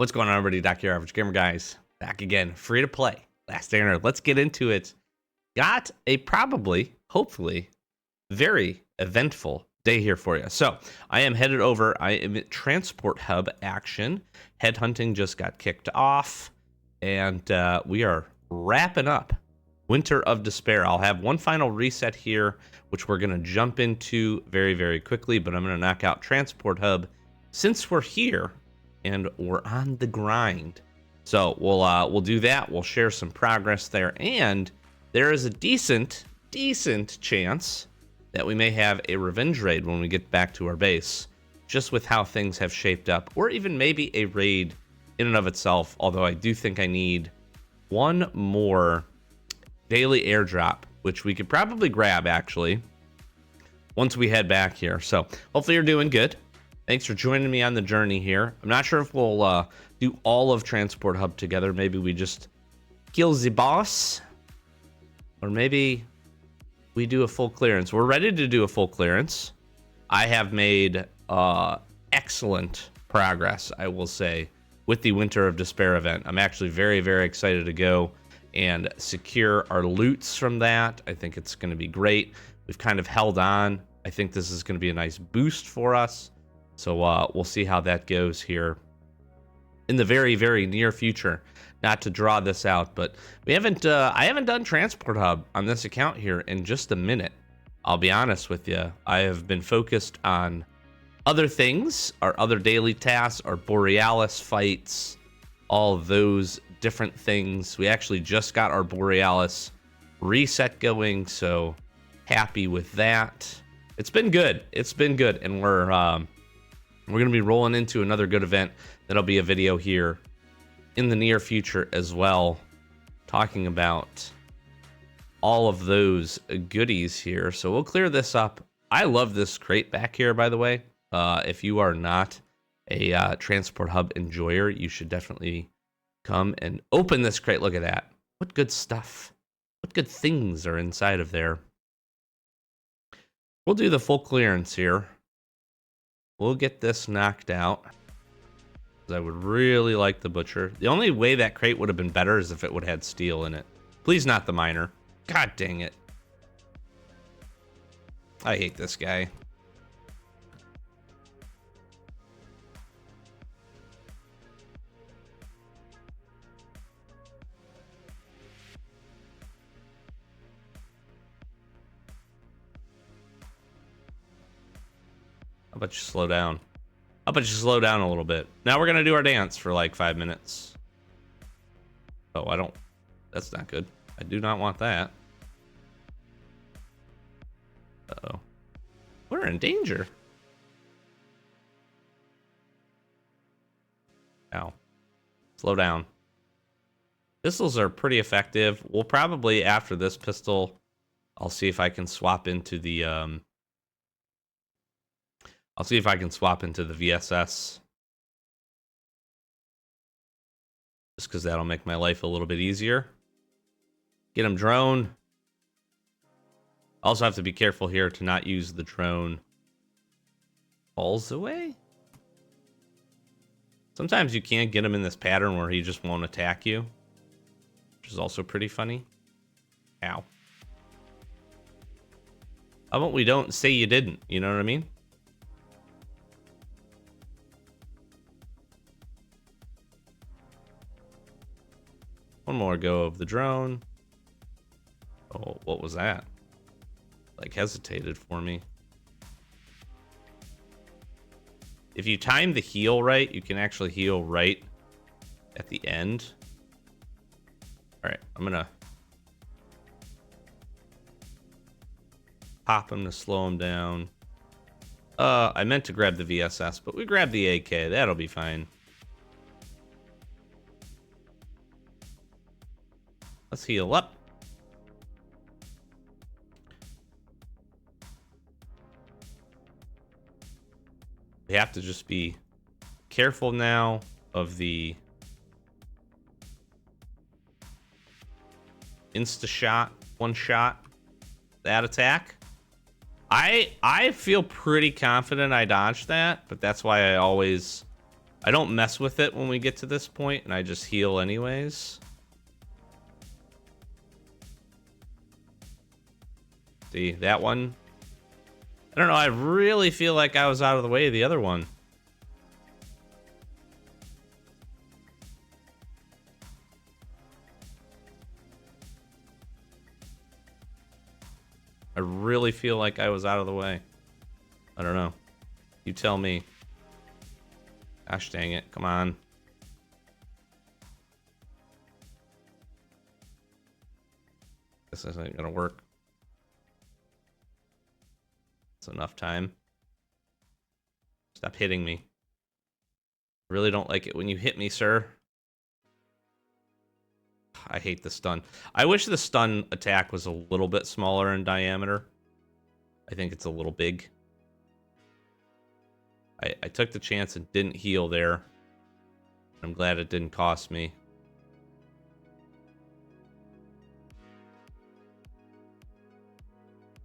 What's going on, everybody? Doc, your average gamer guys, back again, free to play. Last Day on Earth. Let's get into it. Got a probably, hopefully, very eventful day here for you. So I am headed over. I am at Transport Hub action. Headhunting just got kicked off, and we are wrapping up Winter of Despair. I'll have one final reset here, which we're going to jump into very, very quickly, but I'm going to knock out Transport Hub since we're here and we're on the grind. So we'll do that. We'll share some progress there, and there is a decent chance that we may have a revenge raid when we get back to our base, just with how things have shaped up, or even maybe a raid in and of itself. Although I do think I need one more daily airdrop, which we could probably grab actually once we head back here. So hopefully you're doing good. Thanks for joining me on the journey here. I'm not sure if we'll do all of Transport Hub together. Maybe we just kill the boss, or maybe we do a full clearance. We're ready to do a full clearance. I have made excellent progress, I will say, with the Winter of Despair event. I'm actually very, very excited to go and secure our loots from that. I think it's going to be great. We've kind of held on. I think this is going to be a nice boost for us. So we'll see how that goes here in the very, very near future. Not to draw this out, but we haven't. I haven't done Transport Hub on this account here in just a minute. I'll be honest with you. I have been focused on other things, our other daily tasks, our Borealis fights, all of those different things. We actually just got our Borealis reset going, so happy with that. It's been good. It's been good, and we're going to be rolling into another good event. That'll be a video here in the near future as well, talking about all of those goodies here. So we'll clear this up. I love this crate back here, by the way. If you are not a Transport Hub enjoyer, you should definitely come and open this crate. Look at that. What good stuff. What good things are inside of there. We'll do the full clearance here. We'll get this knocked out. I would really like the butcher. The only way that crate would have been better is if it would have had steel in it. Please not the miner. God dang it. I hate this guy. How about you slow down? How about you slow down a little bit? Now we're gonna do our dance for like 5 minutes. Oh, I don't. That's not good. I do not want that. Uh-oh. We're in danger. Ow. Slow down. Pistols are pretty effective. We'll probably, after this pistol, I'll see if I can swap into the I'll see if I can swap into the VSS. Just because that'll make my life a little bit easier. Get him drone. Also have to be careful here to not use the drone balls away. Sometimes you can't get him in this pattern where he just won't attack you, which is also pretty funny. Ow. How about we don't say you didn't? You know what I mean? One more go of the drone. Oh, what was that? Like hesitated for me. If you time the heal right, you can actually heal right at the end. All right, I'm gonna pop him to slow him down. I meant to grab the VSS, but we grabbed the AK. That'll be fine. Let's heal up. We have to just be careful now of the insta shot, one shot, that attack. I feel pretty confident I dodged that, but that's why I always I don't mess with it when we get to this point, and I just heal anyways. See, that one. I don't know, I really feel like I was out of the way of the other one. I really feel like I was out of the way. I don't know. You tell me. Gosh dang it. Come on. This isn't gonna work. It's enough time. Stop hitting me. I really don't like it when you hit me, sir. I hate the stun. I wish the stun attack was a little bit smaller in diameter. I think it's a little big. I took the chance and didn't heal there. I'm glad it didn't cost me.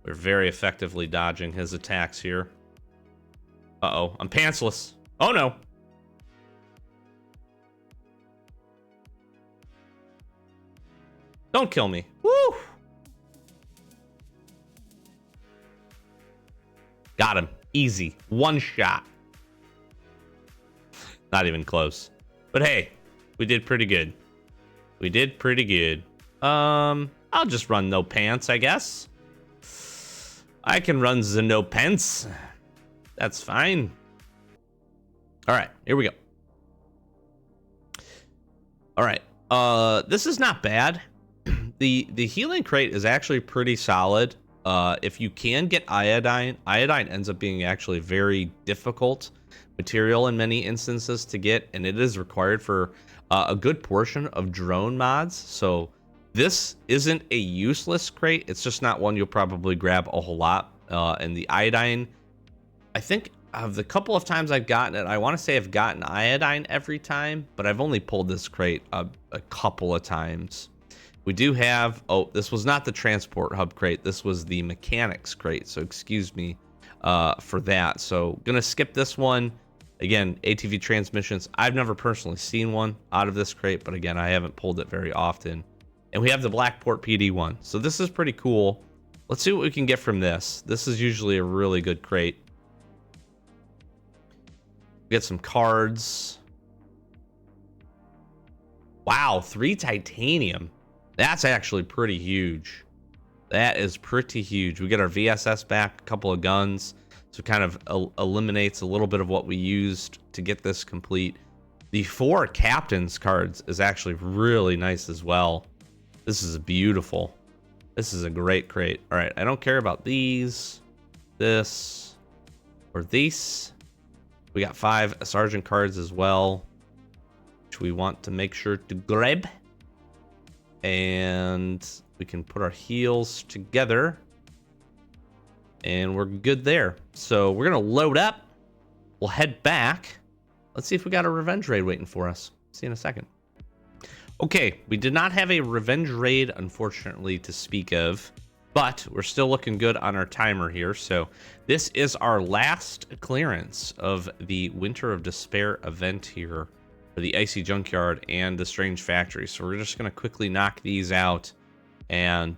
We're very effectively dodging his attacks here. Uh-oh, I'm pantsless. Oh no! Don't kill me. Woo! Got him. Easy. One shot. Not even close. But hey, we did pretty good. We did pretty good. I'll just run no pants, I guess. I can run the no pants. That's fine. All right, here we go. All right. This is not bad. The healing crate is actually pretty solid. If you can get iodine ends up being actually very difficult material in many instances to get, and it is required for a good portion of drone mods. So this isn't a useless crate. It's just not one you'll probably grab a whole lot. And the iodine, I think of the couple of times I've gotten it, I want to say I've gotten iodine every time, but I've only pulled this crate a couple of times. We do have, oh, this was not the transport hub crate. This was the mechanics crate. So excuse me for that. So gonna skip this one. Again, ATV transmissions. I've never personally seen one out of this crate, but again, I haven't pulled it very often. And we have the Blackport PD one. So this is pretty cool. Let's see what we can get from this. This is usually a really good crate. Get some cards. Wow, 3 titanium. That's actually pretty huge. That is pretty huge. We get our VSS back, a couple of guns. So it kind of eliminates a little bit of what we used to get this complete. The 4 captains cards is actually really nice as well. This is beautiful. This is a great crate. All right, I don't care about these, this, or these. We got 5 sergeant cards as well, which we want to make sure to grab. And we can put our heals together. And we're good there. So we're going to load up. We'll head back. Let's see if we got a revenge raid waiting for us. See you in a second. Okay, we did not have a revenge raid, unfortunately, to speak of. But we're still looking good on our timer here. So this is our last clearance of the Winter of Despair event here for the Icy Junkyard and the Strange Factory. So we're just going to quickly knock these out. And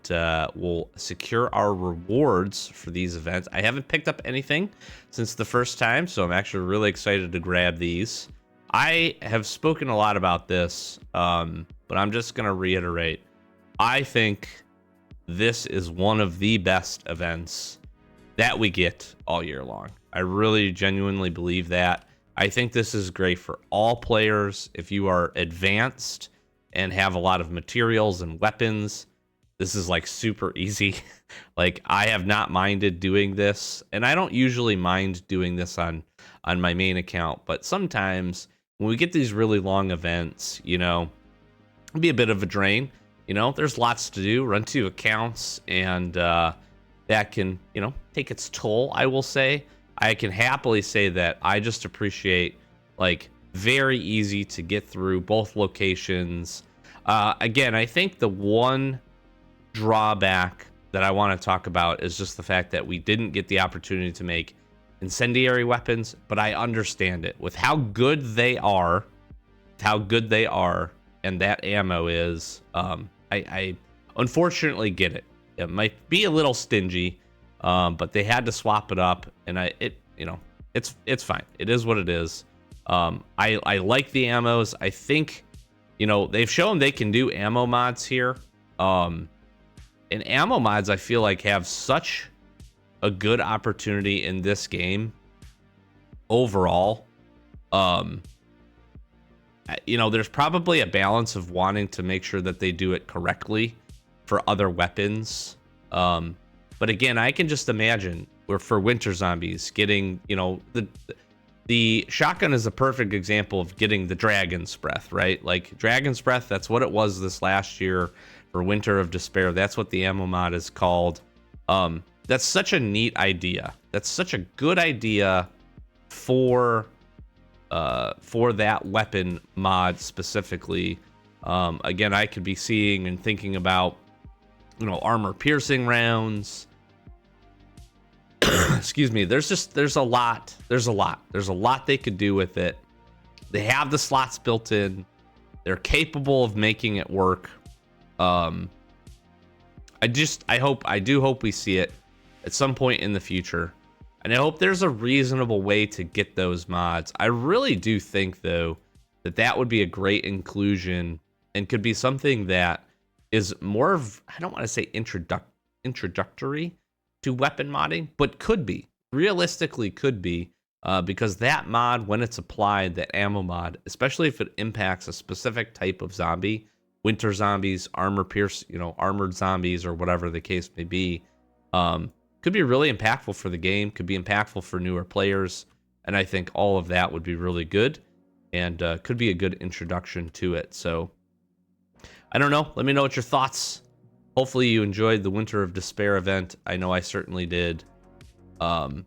we'll secure our rewards for these events. I haven't picked up anything since the first time, so I'm actually really excited to grab these. I have spoken a lot about this, but I'm just going to reiterate. I think this is one of the best events that we get all year long. I really genuinely believe that. I think this is great for all players. If you are advanced and have a lot of materials and weapons, this is like super easy. Like, I have not minded doing this, and I don't usually mind doing this on my main account, but sometimes when we get these really long events, you know, it'll be a bit of a drain. You know, there's lots to do, run 2 accounts, and that can, you know, take its toll, I will say. I can happily say that I just appreciate, like, very easy to get through both locations. Again, I think the one drawback that I want to talk about is just the fact that we didn't get the opportunity to make incendiary weapons, but I understand it. With how good they are, and that ammo is, I unfortunately get it. It might be a little stingy, but they had to swap it up, and it's fine. It is what it is. I like the ammos. I think, they've shown they can do ammo mods here. And ammo mods, I feel like, have such a good opportunity in this game overall. There's probably a balance of wanting to make sure that they do it correctly for other weapons. But again, I can just imagine where for winter zombies getting, the shotgun is a perfect example of getting the dragon's breath, right? Like dragon's breath, that's what it was this last year for Winter of Despair. That's what the ammo mod is called. That's such a neat idea. That's such a good idea for that weapon mod specifically. Again, I could be seeing and thinking about, armor piercing rounds. Excuse me. There's a lot they could do with it. They have the slots built in. They're capable of making it work. I do hope we see it at some point in the future. And I hope there's a reasonable way to get those mods. I really do think, though, that would be a great inclusion and could be something that is more of, I don't want to say introductory to weapon modding, but realistically could be, because that mod, when it's applied, that ammo mod, especially if it impacts a specific type of zombie, winter zombies, armored zombies, or whatever the case may be, could be really impactful for the game, could be impactful for newer players, and I think all of that would be really good, and could be a good introduction to it. So, I don't know. Let me know what your thoughts. Hopefully you enjoyed the Winter of Despair event. I know I certainly did. I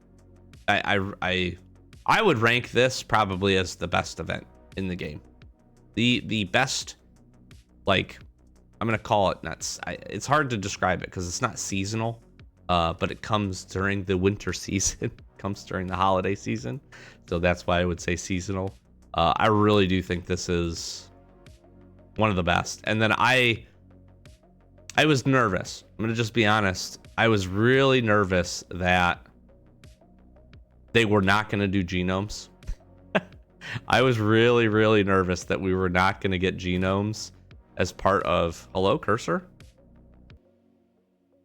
would rank this probably as the best event in the game. The best, like, I'm gonna call it it's hard to describe it because it's not seasonal, but it comes during the winter season, comes during the holiday season, so that's why I would say seasonal. I really do think this is one of the best. And then I was nervous. I'm gonna just be honest. I was really nervous that they were not gonna do genomes. I was really, really nervous that we were not gonna get genomes as part of... Hello, cursor?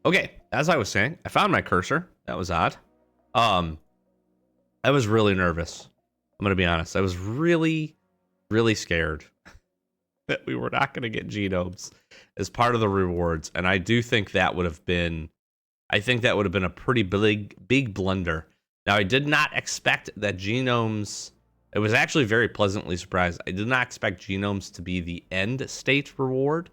Okay, as I was saying, I found my cursor. That was odd. I was really nervous. I'm gonna be honest. I was really, really scared that we were not gonna get genomes as part of the rewards, and I do think that would have been... I think that would have been a pretty big blunder. Now, I did not expect that genomes... It was actually very pleasantly surprised. I did not expect genomes to be the end state reward.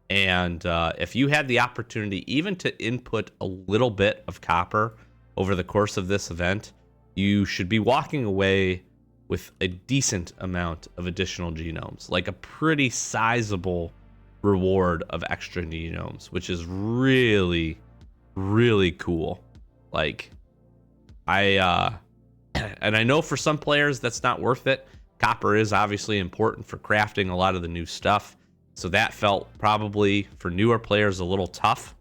And if you had the opportunity even to input a little bit of copper over the course of this event, you should be walking away with a decent amount of additional genomes, like a pretty sizable reward of extra genomes, which is really, really cool. Like, and I know for some players that's not worth it. Copper is obviously important for crafting a lot of the new stuff, so that felt probably for newer players a little tough.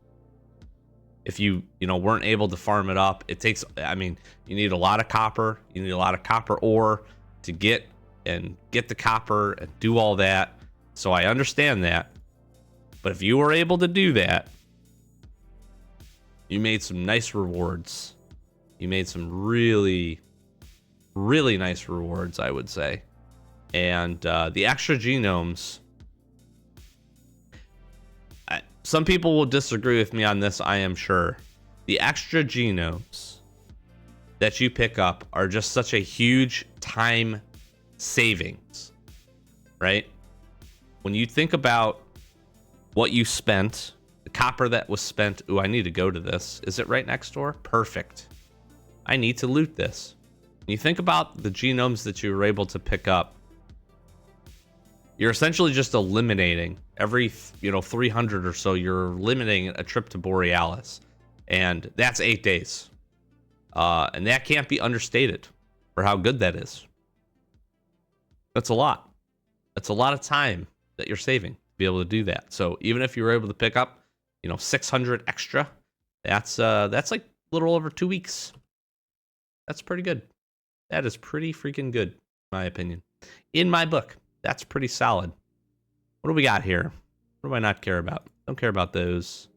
If you weren't able to farm it up, it takes, you need a lot of copper. You need a lot of copper ore to get the copper and do all that. So I understand that. But if you were able to do that, you made some nice rewards. You made some really, really nice rewards, I would say. And the extra genomes, some people will disagree with me on this, I am sure. The extra genomes that you pick up are just such a huge time savings, right? When you think about what you spent, the copper that was spent. Ooh, I need to go to this. Is it right next door? Perfect. I need to loot this. When you think about the genomes that you were able to pick up, you're essentially just eliminating every 300 or so, you're eliminating a trip to Borealis, and that's 8 days. And that can't be understated for how good that is. That's a lot. That's a lot of time that you're saving to be able to do that. So even if you were able to pick up, 600 extra, that's like a little over 2 weeks. That's pretty good. That is pretty freaking good, in my opinion. In my book, that's pretty solid. What do we got here? What do I not care about? Don't care about those.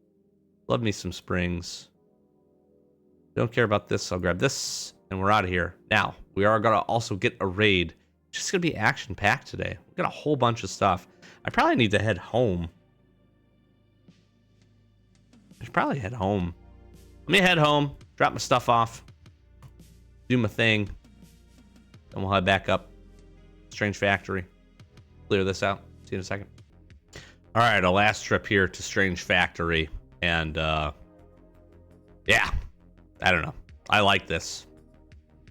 Love me some springs. Don't care about this. I'll grab this, and we're out of here. Now, we are going to also get a raid. It's just going to be action-packed today. We've got a whole bunch of stuff. I probably need to head home. I should probably head home. Let me head home, drop my stuff off, do my thing, then we'll head back up. Strange Factory. Clear this out. See you in a second. All right, a last trip here to Strange Factory. And, yeah, I don't know. I like this.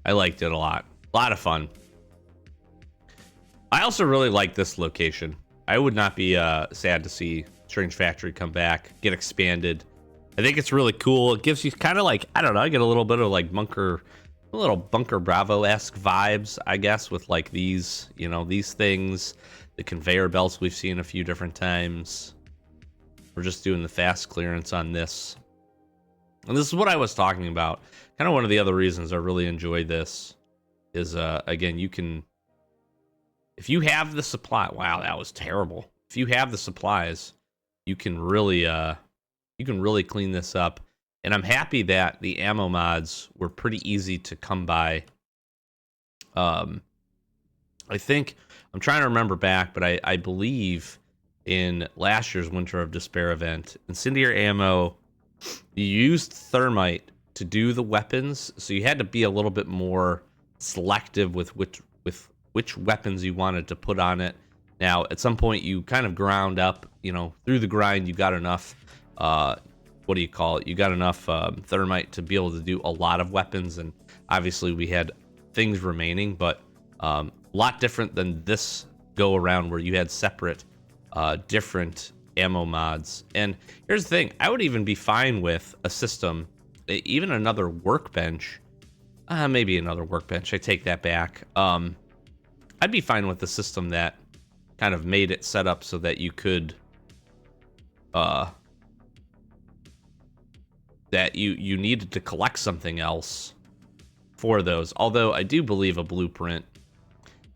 I liked it a lot. A lot of fun. I also really like this location. I would not be sad to see Strange Factory come back, get expanded. I think it's really cool. It gives you kind of like, I don't know, I get a little bit of like Bunker Bravo-esque vibes, I guess, with like these, these things, the conveyor belts we've seen a few different times. We're just doing the fast clearance on this. And this is what I was talking about. Kind of one of the other reasons I really enjoy this is, again, you can, if you have the supply, wow, that was terrible. If you have the supplies, you can really clean this up. And I'm happy that the ammo mods were pretty easy to come by. I think, I'm trying to remember back, but I believe in last year's Winter of Despair event, incendiary ammo, you used thermite to do the weapons, so you had to be a little bit more selective with which weapons you wanted to put on it. Now, at some point, you kind of ground up, through the grind, you got enough, what do you call it? You got enough thermite to be able to do a lot of weapons, and obviously we had things remaining, but a lot different than this go around where you had separate, different ammo mods. And here's the thing, I would even be fine with a system, even another workbench, maybe another workbench, I take that back. I'd be fine with the system that kind of made it set up so that you could, that you needed to collect something else for those. Although I do believe a blueprint,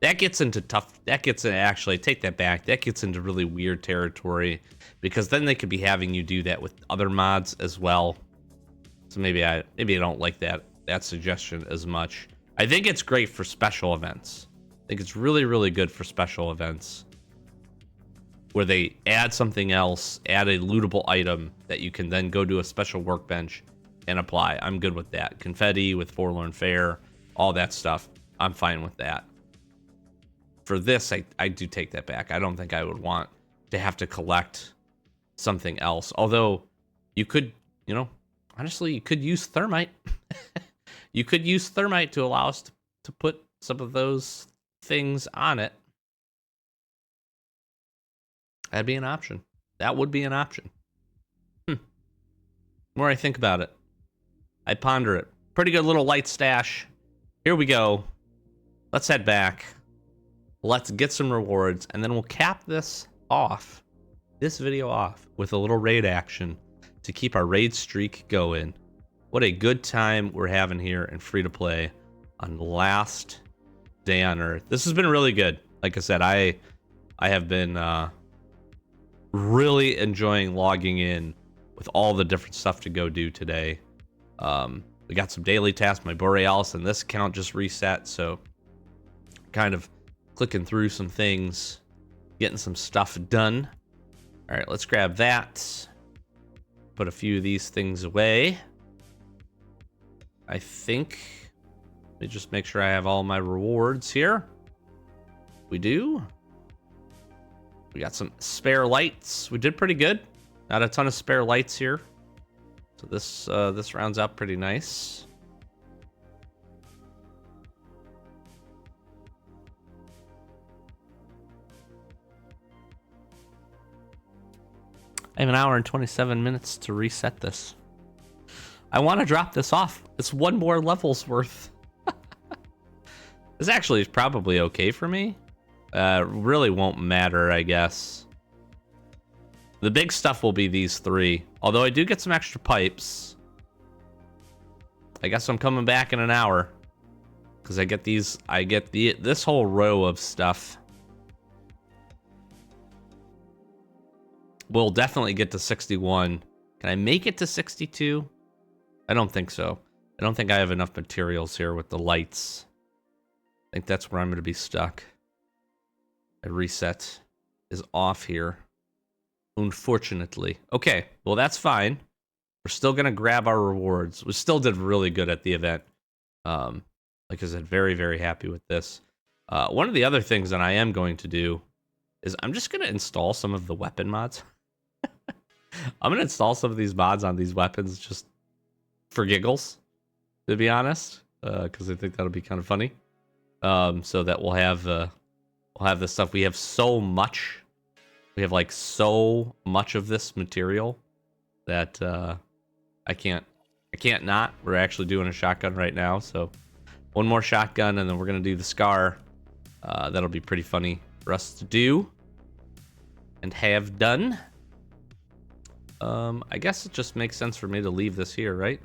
that gets into actually, take that back, that gets into really weird territory, because then they could be having you do that with other mods as well. So maybe I don't like that suggestion as much. I think it's great for special events. I think it's really, really good for special events where they add something else, add a lootable item that you can then go to a special workbench and apply. I'm good with that. Confetti with Forlorn Fair, all that stuff. I'm fine with that. For this, I do take that back. I don't think I would want to have to collect something else. Although you could, honestly, you could use thermite. You could use thermite to allow us to put some of those things on it. That'd be an option. That would be an option. The more I think about it, I ponder it. Pretty good little light stash. Here we go. Let's head back. Let's get some rewards, and then we'll cap this video off, with a little raid action to keep our raid streak going. What a good time we're having here in free-to-play on the last day on Earth. This has been really good. Like I said, I have been really enjoying logging in with all the different stuff to go do today. We got some daily tasks. My Borealis and this account just reset, so kind of clicking through some things, getting some stuff done. All right, let's grab that. Put a few of these things away. I think, let me just make sure I have all my rewards here. We do. We got some spare lights. We did pretty good. Not a ton of spare lights here. So this rounds out pretty nice. I have an hour and 27 minutes to reset this. I want to drop this off. It's one more level's worth. This actually is probably okay for me. Really won't matter, I guess. The big stuff will be these 3. Although I do get some extra pipes. I guess I'm coming back in an hour. Because I get these, this whole row of stuff. We'll definitely get to 61. Can I make it to 62? I don't think so. I don't think I have enough materials here with the lights. I think that's where I'm going to be stuck. A reset is off here. Unfortunately. Okay, well that's fine. We're still going to grab our rewards. We still did really good at the event. Like I said, very, very happy with this. One of the other things that I am going to do is I'm just going to install some of the weapon mods. I'm going to install some of these mods on these weapons just for giggles, to be honest, because I think that'll be kind of funny. So that we'll have this stuff. We have so much. We have like so much of this material that I can't not. We're actually doing a shotgun right now, so one more shotgun, and then we're gonna do the scar. That'll be pretty funny for us to do and have done. I guess it just makes sense for me to leave this here, right?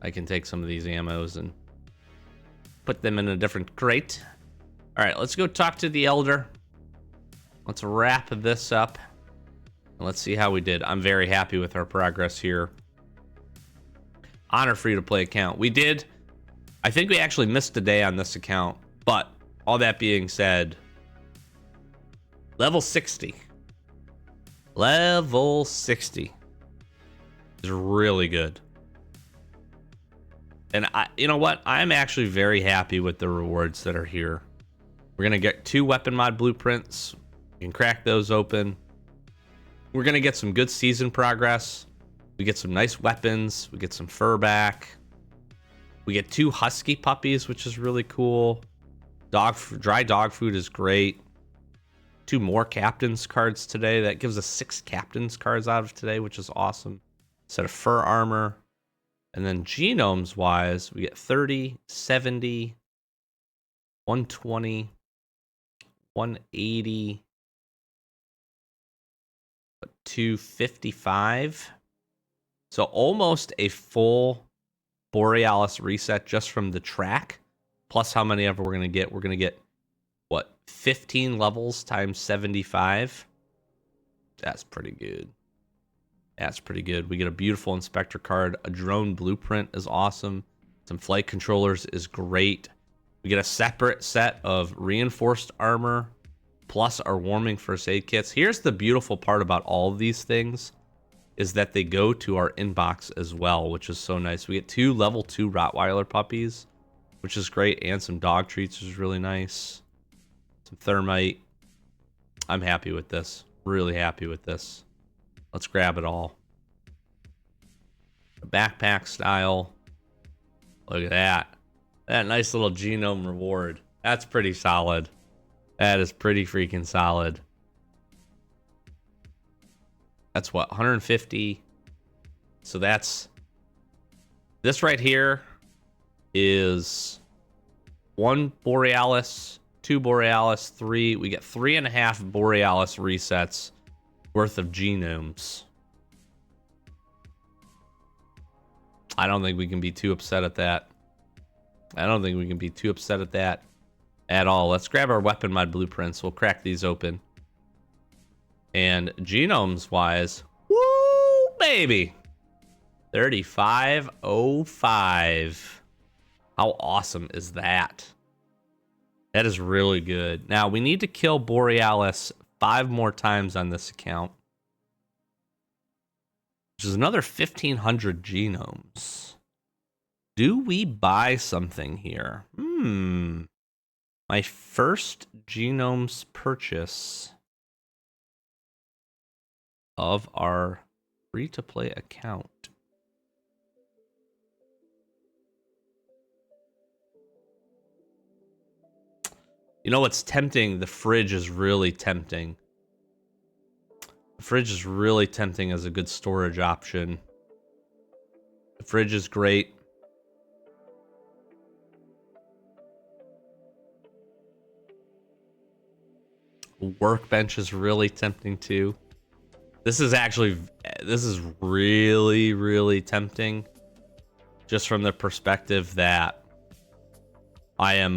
I can take some of these ammos and put them in a different crate. All right, let's go talk to the elder. Let's wrap this up. And let's see how we did. I'm very happy with our progress here. On our free-to-play account. We did. I think we actually missed a day on this account. But all that being said, level 60. Level 60 is really good. And you know what? I'm actually very happy with the rewards that are here. We're going to get 2 weapon mod blueprints. We can crack those open. We're going to get some good season progress. We get some nice weapons. We get some fur back. We get 2 husky puppies, which is really cool. Dry dog food is great. 2 more captain's cards today. That gives us 6 captain's cards out of today, which is awesome. Set of fur armor. And then genomes wise, we get 30, 70, 120, 180, 255. So almost a full Borealis reset just from the track. Plus how many ever we're going to get. We're going to get, what, 15 levels times 75? That's pretty good. That's pretty good. We get a beautiful inspector card. A drone blueprint is awesome. Some flight controllers is great. We get a separate set of reinforced armor plus our warming first aid kits. Here's the beautiful part about all of these things is that they go to our inbox as well, which is so nice. We get 2 level 2 Rottweiler puppies, which is great, and some dog treats, which is really nice. Some thermite. I'm happy with this. Really happy with this. Let's grab it all. A backpack style. Look at that. That nice little genome reward. That's pretty solid. That is pretty freaking solid. That's what, 150? So that's... This right here is 1 Borealis, 2 Borealis, 3. We get 3.5 Borealis resets worth of genomes. I don't think we can be too upset at that. I don't think we can be too upset at that at all. Let's grab our weapon mod blueprints. We'll crack these open. And genomes wise, woo, baby. 3505. How awesome is that? That is really good. Now, we need to kill Borealis 5 more times on this account, which is another 1,500 genomes. Do we buy something here? My first genomes purchase of our free-to-play account. You know what's tempting? The fridge is really tempting. The fridge is really tempting as a good storage option. Fridge is great. Workbench is really tempting too. This is really, really tempting. Just from the perspective that I'm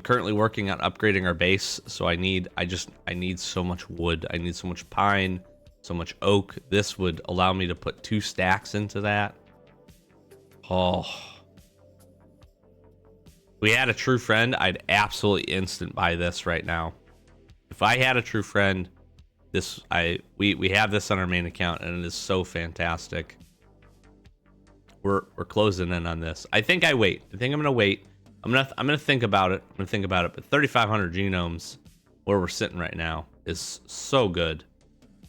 currently working on upgrading our base, so I need so much wood. I need so much pine, so much oak. This would allow me to put 2 stacks into that. Oh. If we had a true friend, I'd absolutely instant buy this right now. If I had a true friend, we have this on our main account, and it is so fantastic. We're closing in on this. I think I wait. I think I'm gonna wait. I'm gonna think about it. But 3,500 genomes, where we're sitting right now, is so good.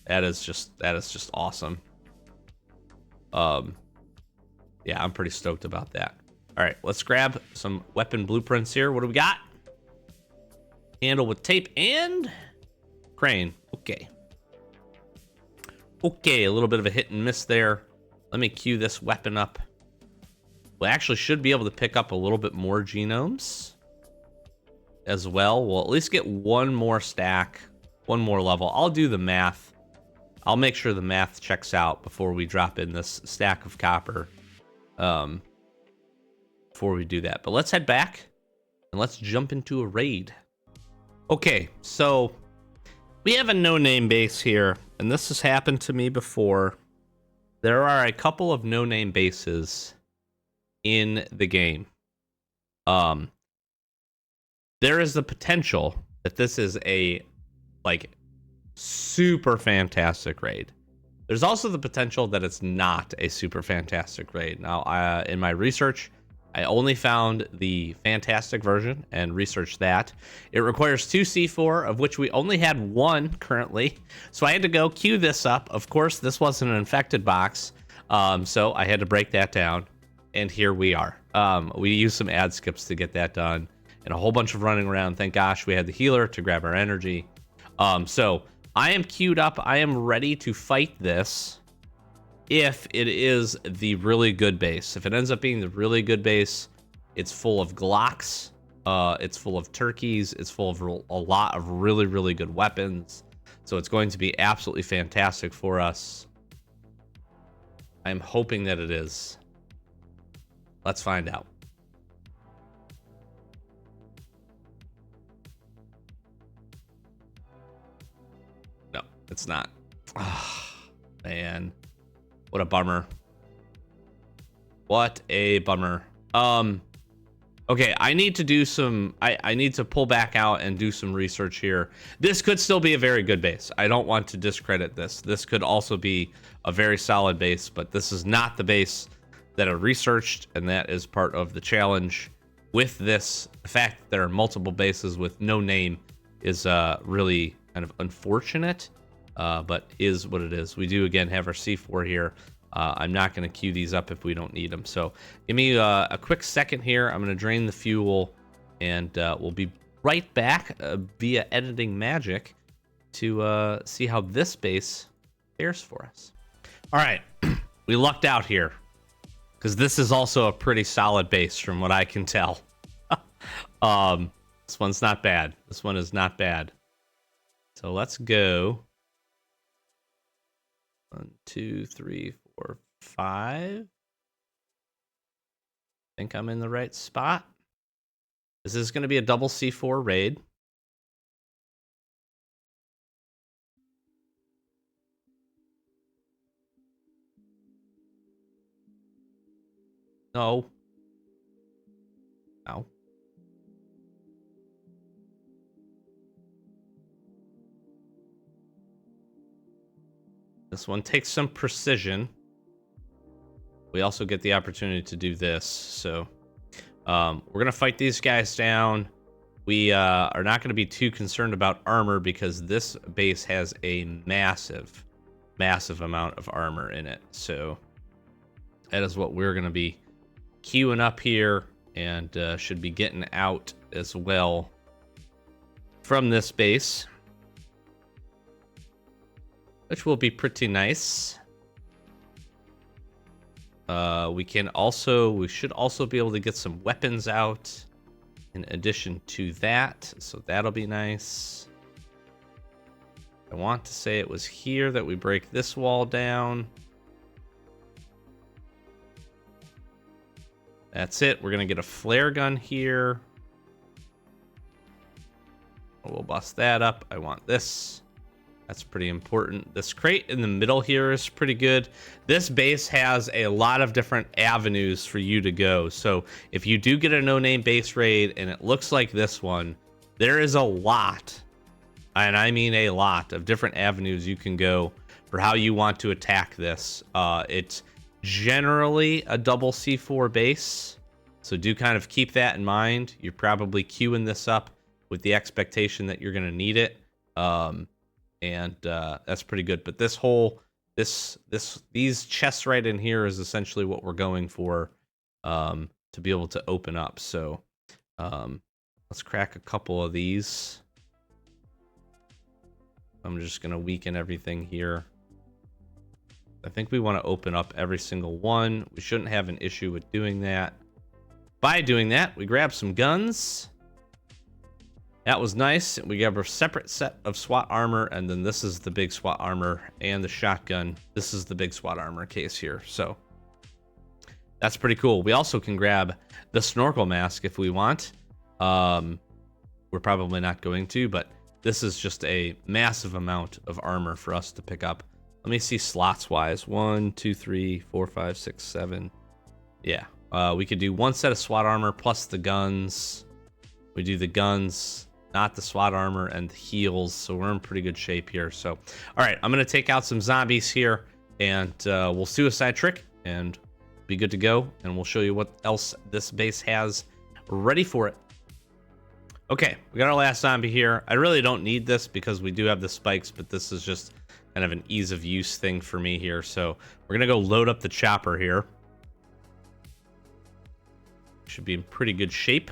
That is just awesome. Yeah, I'm pretty stoked about that. All right, let's grab some weapon blueprints here. What do we got? Handle with tape and crane. Okay. Okay, a little bit of a hit and miss there. Let me queue this weapon up. We actually should be able to pick up a little bit more genomes as well. We'll at least get one more stack, one more level. I'll do the math. I'll make sure the math checks out before we drop in this stack of copper. Before we do that. But let's head back and let's jump into a raid. Okay, so we have a no-name base here, and this has happened to me before. There are a couple of no-name bases in the game. There is the potential that this is a super fantastic raid. There's also the potential that it's not a super fantastic raid. Now, in my research, I only found the fantastic version and researched that. It requires 2 C4, of which we only had 1 currently. So I had to go queue this up. Of course, this wasn't an infected box. So I had to break that down. And here we are. We used some ad skips to get that done. And a whole bunch of running around. Thank gosh we had the healer to grab our energy. So I am queued up. I am ready to fight this. If it is the really good base. If it ends up being the really good base, it's full of Glocks, it's full of turkeys, it's full of a lot of really, really good weapons. So it's going to be absolutely fantastic for us. I'm hoping that it is. Let's find out. No, it's not. Oh, man. What a bummer. What a bummer. Okay, I need to do some... I need to pull back out and do some research here. This could still be a very good base. I don't want to discredit this. This could also be a very solid base, but this is not the base that I researched, and that is part of the challenge with this. The fact that there are multiple bases with no name is really kind of unfortunate. But is what it is. We do again have our C4 here. I'm not going to queue these up if we don't need them. So give me a quick second here. I'm going to drain the fuel, and we'll be right back via editing magic to see how this base fares for us. All right, we lucked out here because this is also a pretty solid base from what I can tell. This one's not bad. This one is not bad. So let's go. 1, 2, 3, 4, 5. I think I'm in the right spot. This is going to be a double C4 raid. No. No. This one takes some precision. We also get the opportunity to do this. So we're going to fight these guys down. We are not going to be too concerned about armor because this base has a massive, massive amount of armor in it. So that is what we're going to be queuing up here and should be getting out as well from this base, which will be pretty nice. We should also be able to get some weapons out in addition to that, so that'll be nice. I want to say it was here that we break this wall down. That's it. We're gonna get a flare gun here. We'll bust that up. I want this. That's pretty important. This crate in the middle here is pretty good. This base has a lot of different avenues for you to go. So if you do get a no-name base raid and it looks like this one, there is a lot, and I mean a lot, of different avenues you can go for how you want to attack this. It's generally a double C4 base, so do kind of keep that in mind. You're probably queuing this up with the expectation that you're going to need it. And that's pretty good. But this whole these chests right in here is essentially what we're going for, to be able to open up. So let's crack a couple of these. I'm just gonna weaken everything here. I think we want to open up every single one. We shouldn't have an issue with doing that. By doing that, we grab some guns. That was nice. We have a separate set of SWAT armor, and then this is the big SWAT armor and the shotgun. This is the big SWAT armor case here. So that's pretty cool. We also can grab the snorkel mask if we want. We're probably not going to, but this is just a massive amount of armor for us to pick up. Let me see slots wise. 1, 2, 3, 4, 5, 6, 7. Yeah. We could do one set of SWAT armor plus the guns. We do the guns, not the SWAT armor, and the heals, so we're in pretty good shape here. So, all right, I'm going to take out some zombies here, and we'll suicide trick and be good to go, and we'll show you what else this base has ready for it. Okay, we got our last zombie here. I really don't need this because we do have the spikes, but this is just kind of an ease of use thing for me here. So we're going to go load up the chopper here. Should be in pretty good shape.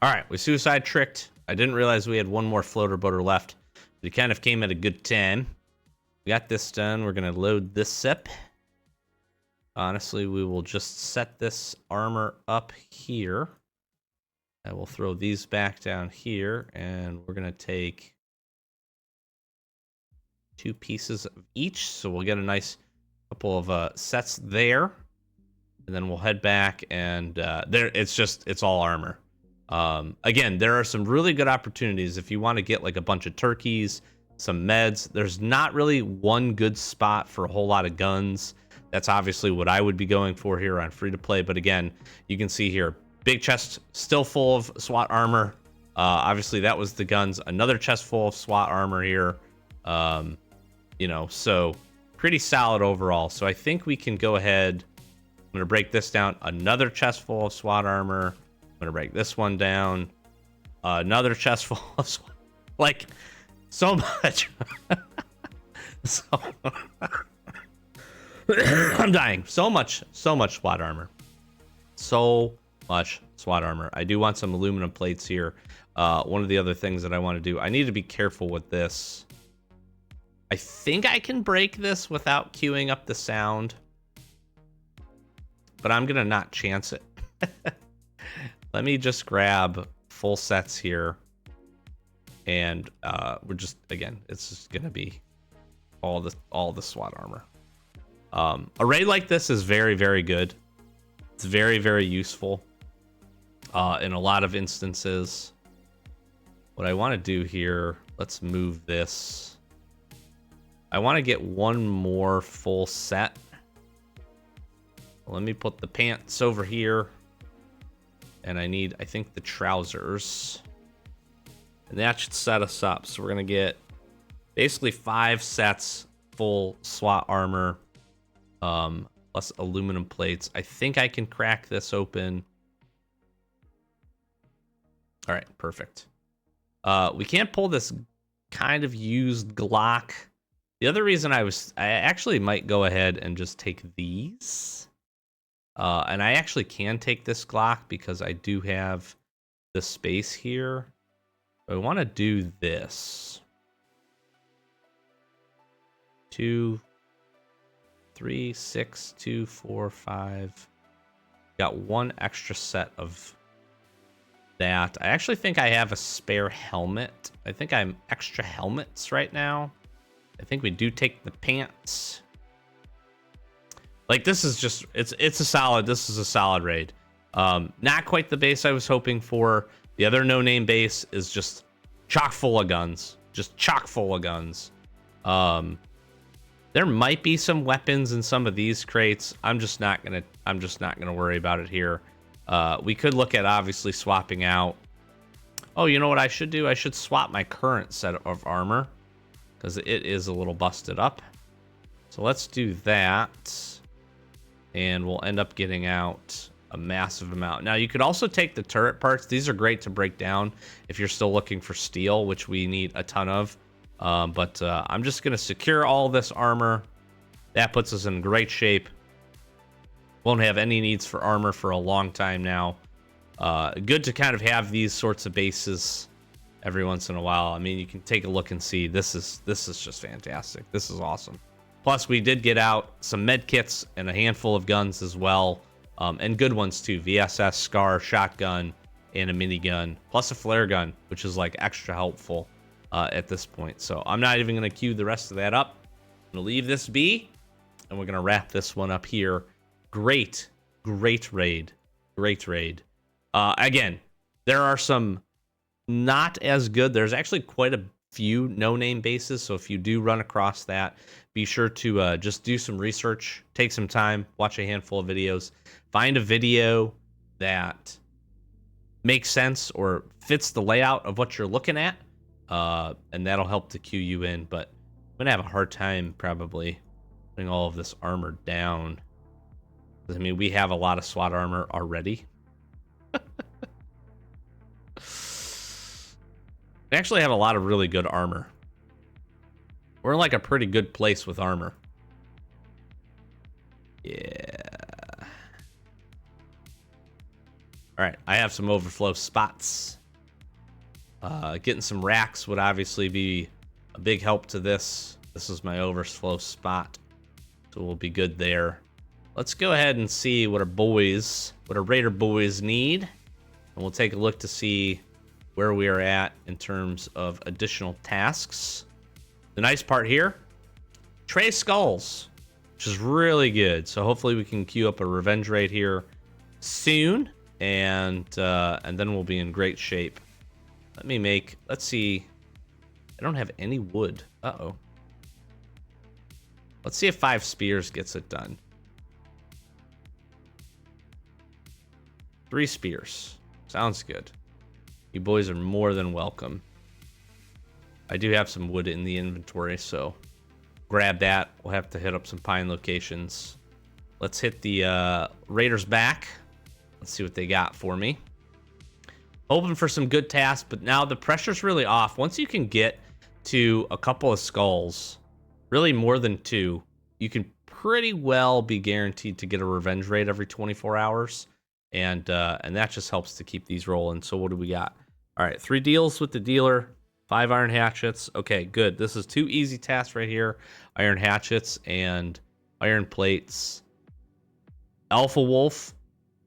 All right, we suicide tricked. I didn't realize we had one more floater boater left. We kind of came at a good time. We got this done. We're going to load this up. Honestly, we will just set this armor up here. I will throw these back down here, and we're going to take 2 pieces of each. So we'll get a nice couple of sets there. And then we'll head back, and there it's all armor. Again, there are some really good opportunities if you want to get like a bunch of turkeys, some meds. There's not really one good spot for a whole lot of guns. That's obviously what I would be going for here on free to play. But again, you can see here, big chest still full of SWAT armor. Obviously that was the guns. Another chest full of SWAT armor here. You know, so pretty solid overall. So I think we can go ahead. I'm going to break this down. Another chest full of SWAT armor. I'm gonna break this one down. Another chest full of SWAT. Like, so much. So I'm dying. So much SWAT armor. So much SWAT armor. I do want some aluminum plates here. One of the other things that I want to do, I need to be careful with this. I think I can break this without queuing up the sound, but I'm gonna not chance it. Let me just grab full sets here, and we're just, again, it's just gonna be all the SWAT armor. A raid like this is very, very good. It's very, very useful in a lot of instances. What I want to do here, let's move this. I want to get one more full set. Let me put the pants over here. And I need, I think, the trousers. And that should set us up. So we're going to get basically 5 sets full SWAT armor. Plus aluminum plates. I think I can crack this open. All right, perfect. We can't pull this kind of used Glock. The other reason I actually might go ahead and just take these. And I actually can take this Glock because I do have the space here. I want to do this. 2, 3, 6, 2, 4, 5. Got one extra set of that. I actually think I have a spare helmet. I think I'm extra helmets right now. I think we do take the pants. Like, this is just, this is a solid raid. Not quite the base I was hoping for. The other no-name base is just chock full of guns. Just chock full of guns. There might be some weapons in some of these crates. I'm just not gonna worry about it here. We could look at obviously swapping out. Oh, you know what I should do? I should swap my current set of armor because it is a little busted up. So let's do that. And we'll end up getting out a massive amount. Now, you could also take the turret parts. These are great to break down if you're still looking for steel, which we need a ton of. But I'm just going to secure all this armor. That puts us in great shape. Won't have any needs for armor for a long time now. Good to kind of have these sorts of bases every once in a while. I mean, you can take a look and see this is just fantastic. This is awesome. Plus, we did get out some med kits and a handful of guns as well, and good ones too. VSS, SCAR, shotgun, and a minigun, plus a flare gun, which is like extra helpful at this point. So I'm not even going to queue the rest of that up. I'm going to leave this be, and we're going to wrap this one up here. Great raid. Great raid. Again, there are some not as good. There's actually quite a few no-name bases, so if you do run across that, be sure to just do some research, take some time, watch a handful of videos, find a video that makes sense or fits the layout of what you're looking at, and that'll help to queue you in. But I'm gonna have a hard time probably putting all of this armor down. I mean, we have a lot of SWAT armor already. We actually have a lot of really good armor. We're in like a pretty good place with armor. Yeah. All right, I have some overflow spots. Getting some racks would obviously be a big help to this. This is my overflow spot, so we'll be good there. Let's go ahead and see what our Raider boys need, and we'll take a look to see where we are at in terms of additional tasks. The nice part here, Trey Skulls, which is really good. So hopefully we can queue up a revenge raid here soon, and then we'll be in great shape. Let's see. I don't have any wood. Uh-oh. Let's see if 5 spears gets it done. 3 spears. Sounds good. You boys are more than welcome. I do have some wood in the inventory, so grab that. We'll have to hit up some pine locations. Let's hit the Raiders back. Let's see what they got for me. Hoping for some good tasks, but now the pressure's really off. Once you can get to a couple of skulls, really more than 2, you can pretty well be guaranteed to get a revenge raid every 24 hours. And that just helps to keep these rolling. So what do we got? All right, 3 deals with the dealer, 5 iron hatchets. Okay, good. This is 2 easy tasks right here. Iron hatchets and iron plates. Alpha Wolf,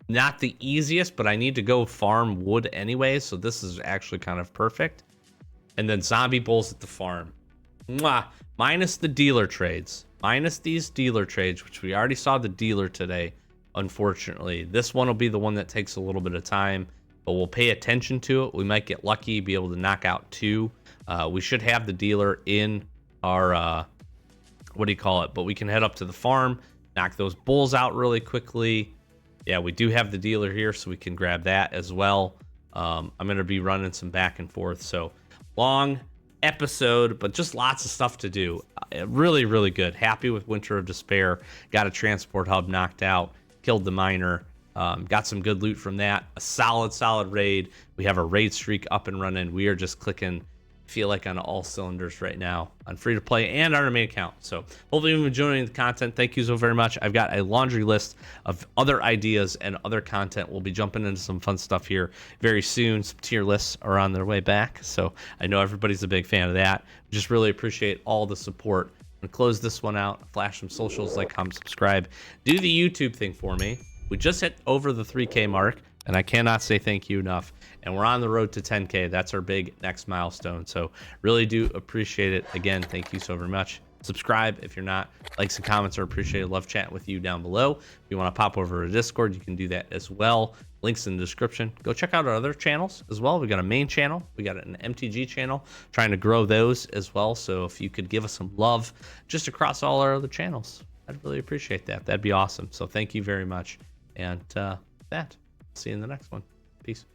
not the easiest, but I need to go farm wood anyway, so this is actually kind of perfect. And then zombie bulls at the farm. Mwah! Minus the dealer trades. Minus these dealer trades, which we already saw the dealer today, unfortunately. This one will be the one that takes a little bit of time, but we'll pay attention to it. We might get lucky, be able to knock out 2. We should have the dealer in our, but we can head up to the farm, knock those bulls out really quickly. Yeah, we do have the dealer here, so we can grab that as well. I'm going to be running some back and forth, so long episode, but just lots of stuff to do. Really, really good. Happy with Winter of Despair. Got a transport hub knocked out, killed the miner. Got some good loot from that. A solid raid. We have a raid streak up and running. We are just clicking feel like on all cylinders right now on free to play and on our main account. So hopefully you've been enjoying the content. Thank you so very much. I've got a laundry list of other ideas and other content. We'll be jumping into some fun stuff here very soon. Some tier lists are on their way back, so I know everybody's a big fan of that. Just really appreciate all the support. And close this one out. Flash some socials, like, comment, subscribe. Do the YouTube thing for me. We just hit over the 3K mark, and I cannot say thank you enough. And we're on the road to 10K. That's our big next milestone. So really do appreciate it. Again, thank you so very much. Subscribe if you're not. Likes and comments are appreciated. Love chatting with you down below. If you want to pop over to Discord, you can do that as well. Links in the description. Go check out our other channels as well. We got a main channel. We got an MTG channel. Trying to grow those as well. So if you could give us some love just across all our other channels, I'd really appreciate that. That'd be awesome. So thank you very much. And that, see you in the next one. Peace.